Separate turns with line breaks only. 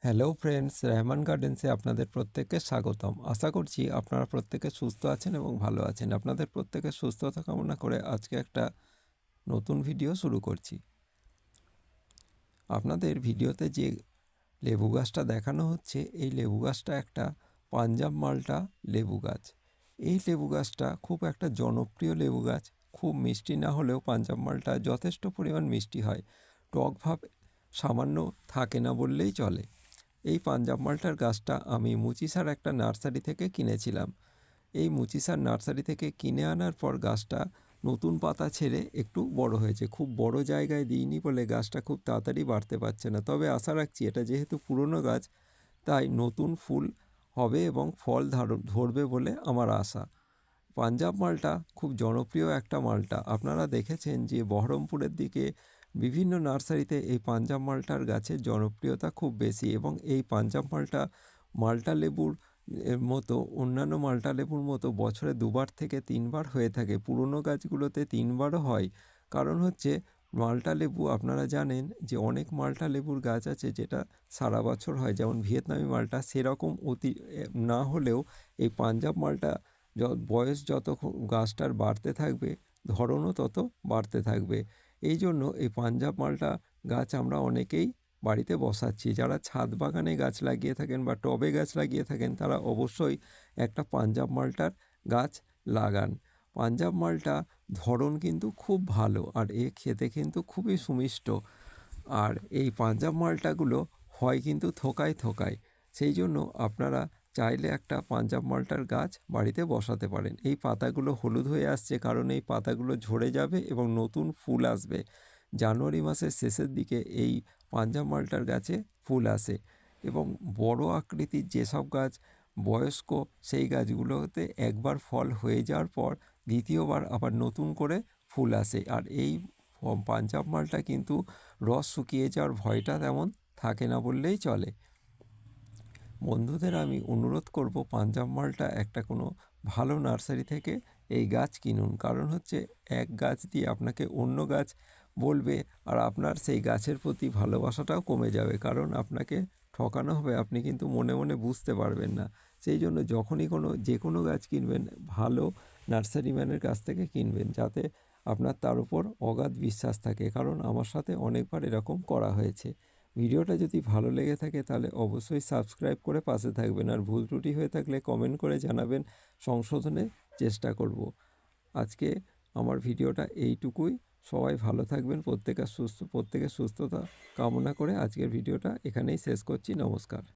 Hello friends, Rehman গার্ডেন্সে আপনাদের প্রত্যেককে স্বাগতম। আশা করছি আপনারা প্রত্যেকে সুস্থ আছেন এবং ভালো আছেন। আপনাদের প্রত্যেকের সুস্থতা কামনা করে আজকে একটা নতুন ভিডিও শুরু করছি। আপনাদের ভিডিওতে যে লেবু গাছটা দেখানো হচ্ছে, এই লেবু গাছটা একটা পাঞ্জাব মাল্টা লেবু গাছ। এই লেবু গাছটা খুব একটা জনপ্রিয় লেবু গাছ। খুব মিষ্টি না হলেও পাঞ্জাব মাল্টা যথেষ্ট পরিমাণ মিষ্টি হয়। টক ভাব সামান্য থাকে না বললেই চলে। এই পাঞ্জাব মাল্টার গাছটা আমি মুচিসার একটা নার্সারি থেকে কিনেছিলাম। এই মুচিসার নার্সারি থেকে কিনে আনার পর গাছটা নতুন পাতা ছেড়ে একটু বড় হয়েছে। খুব বড় জায়গায় দিইনি বলে গাছটা খুব তাড়াতাড়ি বাড়তে পারছে না। তবে আশা রাখছি এটা যেহেতু পুরনো গাছ, তাই নতুন ফুল হবে এবং ফল ধরবে বলে আমার আশা। পাঞ্জাব মালটা খুব জনপ্রিয় একটা মালটা। আপনারা দেখেছেন যে বহরমপুরের দিকে বিভিন্ন নার্সারিতে এই পাঞ্জাব মালটার গাছের জনপ্রিয়তা খুব বেশি এবং এই পাঞ্জাব মালটা লেবুর মতো অন্যান্য মালটা লেবুর মতো বছরে 2বার থেকে 3বার হয়ে থাকে। পুরনো গাছগুলোতে 3বারও হয়। কারণ হচ্ছে মালটা লেবু, আপনারা জানেন যে অনেক মালটা লেবুর গাছ আছে যেটা সারা বছর হয়, যেমন ভিয়েতনামি মালটা। সেরকম না হলেও এই পাঞ্জাব মালটা বয়স যত গাছটার বাড়তে থাকবে, ধরনও তত বাড়তে থাকবে। এই জন্য এই পাঞ্জাব মালটা গাছ আমরা অনেকেই বাড়িতে বসাচ্ছি। যারা ছাদ বাগানে গাছ লাগিয়ে থাকেন বা টবে গাছ লাগিয়ে থাকেন, তারা অবশ্যই একটা পাঞ্জাব মালটার গাছ লাগান। পাঞ্জাব মালটা ধরন কিন্তু খুব ভালো, আর খেতে কিন্তু খুবই সুমিষ্ট। আর এই পাঞ্জাব মালটাগুলো হয় কিন্তু থোকায় থোকায়। সেই জন্য আপনারা চাইলে একটা পাঞ্জাব মালটার গাছ বাড়িতে বসাতে পারেন। এই পাতাগুলো হলুদ হয়ে আসছে কারণ এই পাতাগুলো ঝরে যাবে এবং নতুন ফুল আসবে। জানুয়ারি মাসের শেষের দিকে এই পাঞ্জাব মালটার গাছে ফুল আসে এবং বড় আকৃতির যেসব গাছ বয়স্ক, সেই গাছগুলোতে একবার ফল হয়ে যাওয়ার পর দ্বিতীয়বার আবার নতুন করে ফুল আসে। আর এই পাঞ্জাব মালটা কিন্তু রস শুকিয়ে যাওয়ার ভয়টা তেমন থাকে না বললেই চলে। বন্ধুদের আমি অনুরোধ করব, পাঞ্জাব মালটা একটা কোনো ভালো নার্সারি থেকে এই গাছ কিনুন। কারণ হচ্ছে এক গাছ দিয়ে আপনাকে অন্য গাছ বলবে, আর আপনার সেই গাছের প্রতি ভালোবাসাটাও কমে যাবে। কারণ আপনাকে ঠকানো হবে, আপনি কিন্তু মনে মনে বুঝতে পারবেন না। সেই জন্য যখনই যে কোনো গাছ কিনবেন, ভালো নার্সারিম্যানের কাছ থেকে কিনবেন, যাতে আপনার তার উপর অগাধ বিশ্বাস থাকে। কারণ আমার সাথে অনেকবার এরকম করা হয়েছে। ভিডিওটা যদি ভালো লেগে থাকে তাহলে অবশ্যই সাবস্ক্রাইব করে পাশে থাকবেন, আর ভুল ত্রুটি হয়ে থাকলে কমেন্ট করে জানাবেন, সংশোধনের চেষ্টা করব। আজকে আমার ভিডিওটা এইটুকুই। সবাই ভালো থাকবেন, প্রত্যেকের সুস্থতা কামনা করে আজকের ভিডিওটা এখানেই শেষ করছি। নমস্কার।